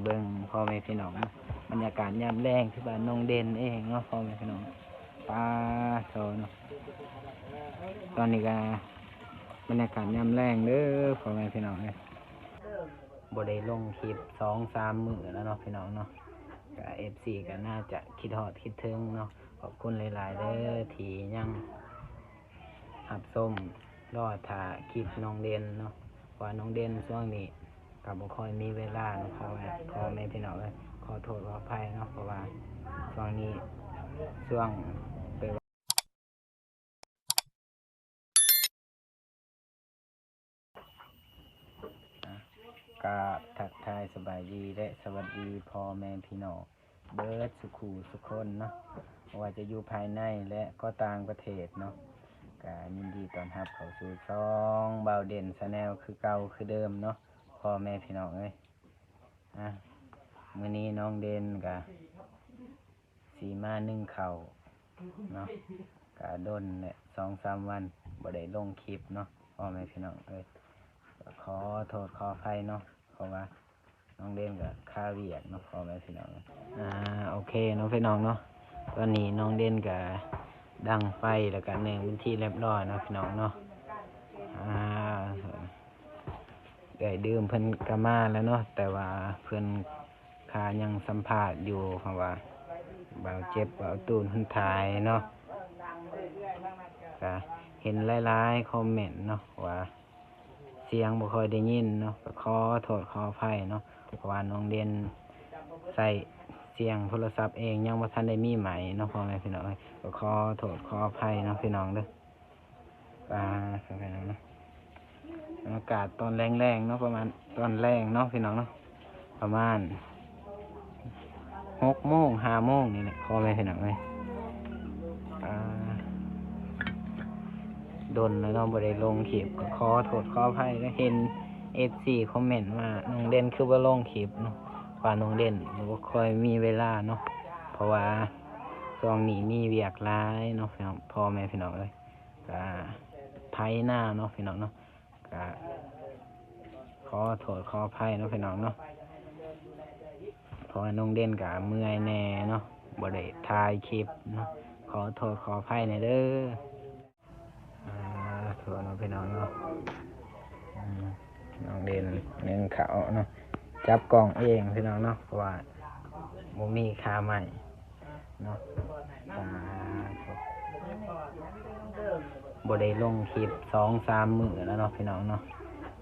เบิ่งพ่อแม่พี่น้องบรรยากาศยามแรงที่บ้านน้องเด่นเองเนาะพ่อแม่พี่น้องป้าโซเนาะตอนนี้ก็บรรยากาศยามแรงเด้อพ่อแม่พี่น้องเลยบ่ได้ลงคลิป2-3 มื้อแล้วเนาะพี่น้องเนาะก็FCก็น่าจะคิดฮอดคิดถึงเนาะขอบคุณหลายๆเด้อที่ยังรับชมรอถ่าคลิปน้องเด่นเนาะว่าน้องเด่นช่วงนี้ก็บ่ค่อยมีเวลาเนาะพ่อแม่พี่น้องเลยขอโทษขออภัยเนาะเพราะว่าช่วงนี้ช่วงไปก็ทักทายสบายดีและสวัสดีพ่อแม่พี่น้องเบิร์ดสุขูสุขคนเนาะว่าจะอยู่ภายในและก็ต่างประเทศเนาะก็ยินดีต้อนรับเข้าสู่ช่องเบาเด่นชาแนลคือเก่าคือเดิมเนาะพ่อแม่พี่น้องเอ้ยมื้อนี้น้องเด่นก็สีมานึ่งข้าวเนาะก็ดนเนี่ย2-3 วันบ่ได้ลงคลิปเนาะพ่อแม่พี่น้องเอ้ยขอโทษขออภัยเนาะเพราะว่าน้องเด่นกับค่าเวียกเนาะพ่อแม่พี่น้องโอเคน้องพี่น้องเนาะตอนนี้น้องเด่นกับดังไฟแล้วก็นึ่งเป็นที่เรียบร้อยเนาะพี่น้องเนาะได้ดื่มเพิ่นกะมาแล้วเนาะแต่ว่าเพิ่นคายังสัมภาษณ์อยู่เพราะว่าเบาเจ็บเบาตูนเพิ่นถ่ายเนาะก็เห็นหลายๆคอมเมนต์เนาะว่าเสียงบ่ค่อยได้ยินเนาะก็ขอโทษขออภัยเนาะเพราะว่าน้องเด่นใส่เสียงโทรศัพท์เองยังบ่ทันได้มีใหม่เนาะพ่อแม่พี่น้องก็ขอโทษขออภัยเนาะพี่น้องเด้อพี่น้องเนาะอากาศตอนแรงๆเนาะประมาณตอนแรงเนาะพี่น้องเนาะประมาณ6 โมง 5 โมงนี่แหละพ่อแม่พี่น้องเลยดนแล้วเนาะบ่ได้ลงคลิปก็ขอโทษขออภัยก็เห็น FC คอมเมนต์ว่าน้องเด่นคือบ่ลงคลิปเนาะว่าน้องเด่นบ่ค่อยมีเวลาเนาะเพราะว่าช่วงนี้มีเวียกหลายเนาะพี่น้องพ่อแม่พี่น้องเอ้ยก็ไถนาเนาะพี่น้องเนาะก็ขอโทษขออภัยเนาะพี่น้องเนาะเพราะว่าน้องเด่นก็เมื่อยแน่เนาะบ่ได้ถ่ายคลิปเนาะขอโทษขออภัยในเด้อโทษเนาะพี่น้องเนาะน้องเด่นนึ่งข้าวเนาะจับกล่องเองพี่น้องเนาะเพราะว่าบ่มีค่าใหม่เนาะบ่ได้ลงคลิป2-3 มื้อแล้วเนาะพี่น้องเนาะ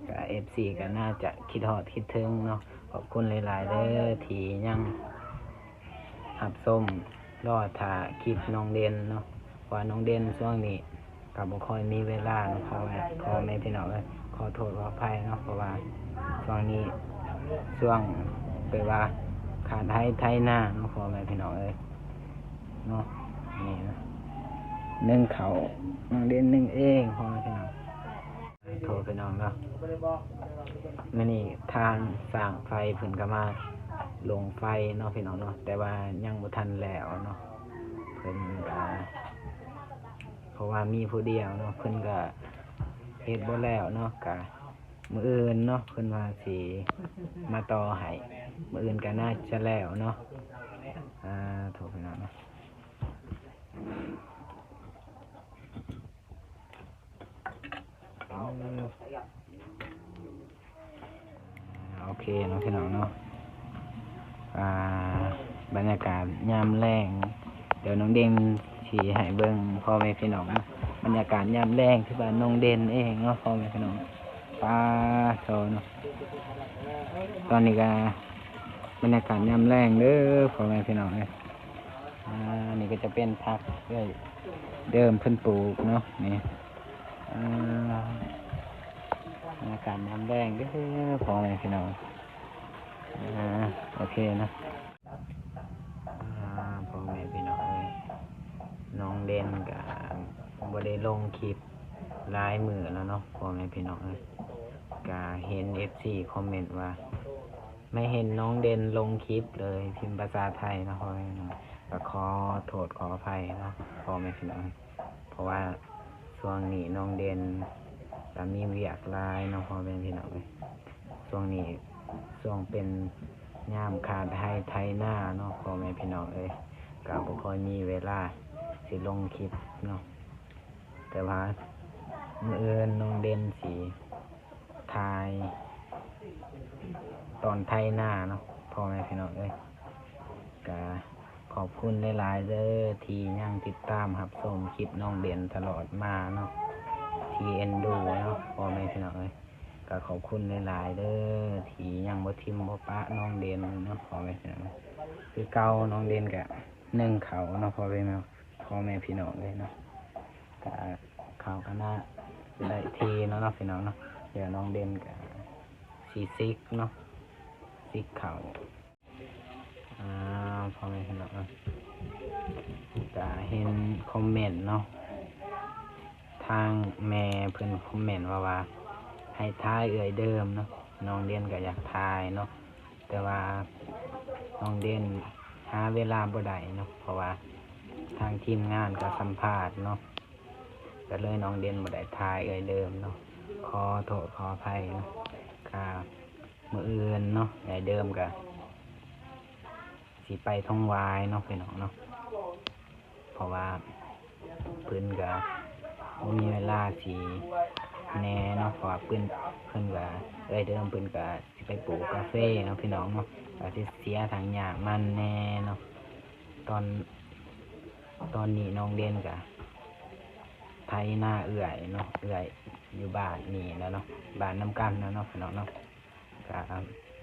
ก็ FC ก็น่าจะคิดฮอดคิดถึงเนาะขอบคุณหลายๆเด้อที่ยังรับชมรอถ่าคลิปน้องเด่นเนาะว่าน้องเด่นช่วงนี้ก็บ่ค่อยมีเวลาเนาะพ่อแม่พี่น้องเลยขอโทษขออภัยเนาะเพราะว่าช่วงนี้ช่วงไปว่าขาดไทยหน้าเนาะพ่อแม่พี่น้องเลยเนาะนี่นะนึ่งเขาน้องเด่นนึ่งเองพ่อแม่พี่น้องโทรพี่น้องเนาะมื้อนี้ทางสร้างไฟเพิ่นก็มาลงไฟเนาะพี่น้องเนาะแต่ว่ายังบ่ทันแล้วเนาะเพิ่นก็เพราะว่ามีผู้เดียวเนาะเพิ่นก็เฮ็ดบ่แล้วเนาะก็มื้ออื่นเนาะเพิ่นว่าสิมาต่อให้มื้ออื่นก็น่าจะแล้วเนาะโทรพี่น้องเนาะโอเคเนาะพี่น้องเนาะบรรยากาศยามแรงเดี๋ยวน้องเด่นสิให้เบิ่งพ่อแม่พี่น้องบรรยากาศยามแรงที่บ้านน้องเด่นเองเนาะพ่อแม่พี่น้องโซเนาะตอนนี้ก็บรรยากาศยามแรงเด้อพ่อแม่พี่น้องนี่ก็จะเป็นผักเดิมเพิ่นปลูกเนาะนี่บรรยากาศยามแรงเด้อพ่อแม่พี่น้องโอเคนะพ่อแม่พี่น้องน้องเด่นกับบ่ได้ลงคลิปหลายมื้อแล้วเนาะพ่อแม่พี่น้องก็เห็น FC คอมเมนต์ว่าไม่เห็นน้องเด่นลงคลิปเลยพิมพ์ภาษาไทยนะพ่อแม่พี่น้องก็ขอโทษขออภัยเนาะพ่อแม่พี่น้องเพราะว่าช่วงนี้น้องเด่นจะมีเวียกหลายเนาะพ่อแม่พี่น้องช่วงนี้ช่วงเป็น ยามขาดไทยหน้าเนาะพ่อแม่พี่น้องเอ้ยก็บ่ค่อยมีเวลาสิลงคลิปเนาะแต่ว่ามื้ออื่นน้องเด่นสิถ่ายตอนไทยหน้าเนาะพ่อแม่พี่น้องเอ้ยก็ขอบคุณหลายๆเด้อที่ยังติดตามรับชมคลิปน้องเด่นตลอดมาเนาะที่เอ็นดูเนาะพ่อแม่พี่น้องเอ้ยก็ขอบคุณหลายๆเด้อที่ยังบ่ทิมบ่ปะน้องเด่นเนาะพ่อแม่พี่น้องคือเก่าน้องเด่นก็นึ่งเขาเนาะพ่อแม่พี่น้องเลยเนาะก็เขาก็น่าได้ทีเนาะพี่น้องเนาะเดี๋ยวน้องเด่นก็สีซิกเนาะซิกเขาพ่อแม่พี่น้องก็เห็นคอมเมนต์เนาะทางแม่เพิ่นคอมเมนต์ว่าให้ทายเอ่ยเดิมเนาะน้องเด่นก็อยากทายเนาะแต่ว่าน้องเด่นหาเวลาบ่ได้เนาะเพราะว่าทางทีมงานก็สัมภาษณ์เนาะก็เลยน้องเด่นบ่ได้ทายเอ่ยเดิมเนาะขอโทษขออภัยเนาะค่ะมื้ออื่นเนาะเอ่ยเดิมก็สิไปท่องวายเนาะพี่น้องเนาะเพราะว่าเพิ่นก็บ่มีเวลาสิแหน่เนาะเพราะว่าเพิ่นก็เอ่ยเดิมเพิ่นก็สิไปปลูกกาแฟเนาะพี่น้องเนาะก็สิเสียทางหญ้ามันแน่เนาะตอนนี้น้องเด่นก็ไถนาเอื่อยเนาะเอื่อยอยู่บ้านนี่แล้วเนาะบ้านน้ำกันเนาะพี่น้องเนาะก็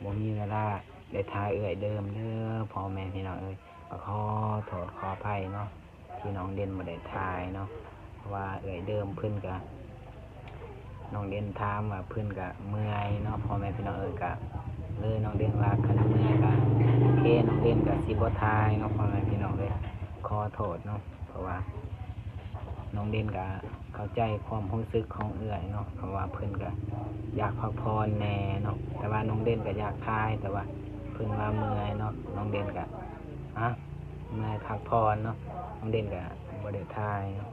บ่มีเวลาได้ทายเอื่อยเดิมเด้อพ่อแม่พี่น้องเอ้ยก็ขอโทษขออภัยเนาะที่น้องเด่นบ่ได้ทายเนาะเพราะว่าเอื่อยเดิมเพิ่นก็น้องเด่นถามว่าเพิ่นก็เมื่อยเนาะพ่อแม่พี่น้องเอ้ยก็เลยน้องเด่นว่าคันเมื่อยก็โอเคน้องเด่นก็สิบ่ทายเนาะพ่อแม่พี่น้องเอ้ยขอโทษเนาะเพราะว่าน้องเด่นก็เข้าใจความรู้สึกของเอื่อยเนาะเพราะว่าเพิ่นก็อยากพักผ่อนแน่เนาะแต่ว่าน้องเด่นก็อยากทายแต่ว่าเพิ่นว่าเมื่อยเนาะน้องเด่นก็เมื่อยพักผ่อนเนาะน้องเด่นก็บ่ได้ทายเนาะ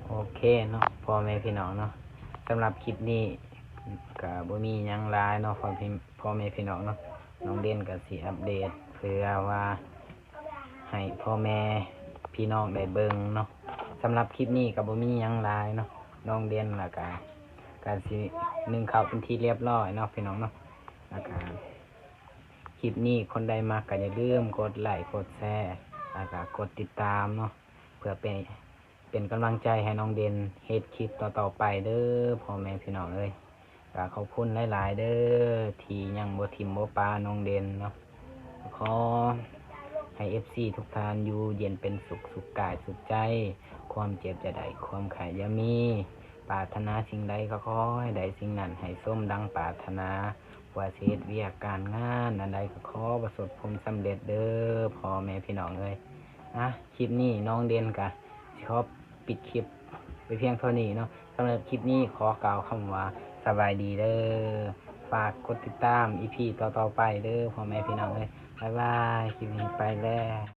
โอเคเนาะพ่อแม่พี่น้องเนาะสำหรับคลิปนี้ก็บ่มีหยังหลายเนาะพ่อแม่พี่น้องเนาะน้องเด่นก็สิอัปเดตเพื่อว่าให้พ่อแม่พี่น้องได้เบิ่งเนาะสำหรับคลิปนี้ก็บ่มีหยังหลายเนาะน้องเด่นแล้วก็สินึ่งข้าวเป็นที่เรียบร้อยเนาะพี่น้องเนาะแล้วก็คลิปนี้คนใดมักก็อย่าลืมกดไลค์กดแชร์แล้วก็กดติดตามเนาะเพื่อเป็นกำลังใจให้น้องเด่นเฮ็ดคลิปต่อไปเด้อพ่อแม่พี่น้องเอ้ยก็ขอบคุณหลายๆเด้อที่ยังบ่ทิมบ่ปาน้องเด่นเนาะขอให้ FC ทุกท่านอยู่เย็นเป็นสุขกายสุขใจความเจ็บจะได้ความไข้อย่ามีปรารถนาสิ่งใดก็ขอให้ได้สิ่งนั้นให้สมดังปรารถนาว่าสิเฮ็ดเวียกการงานอันใดก็ขอประสบผลสำเร็จเด้อพ่อแม่พี่น้องเอ้ยคลิปนี้น้องเด่นก็สิขอปิดคลิปไปเพียงเท่านี้เนาะสำหรับคลิปนี้ขอกล่าวคำว่าสบายดีเด้อฝากกดติดตาม EP ต่อไปเด้อพ่อแม่พี่น้องเอ้ยบ๊ายบายคลิปนี้ไปแล้ว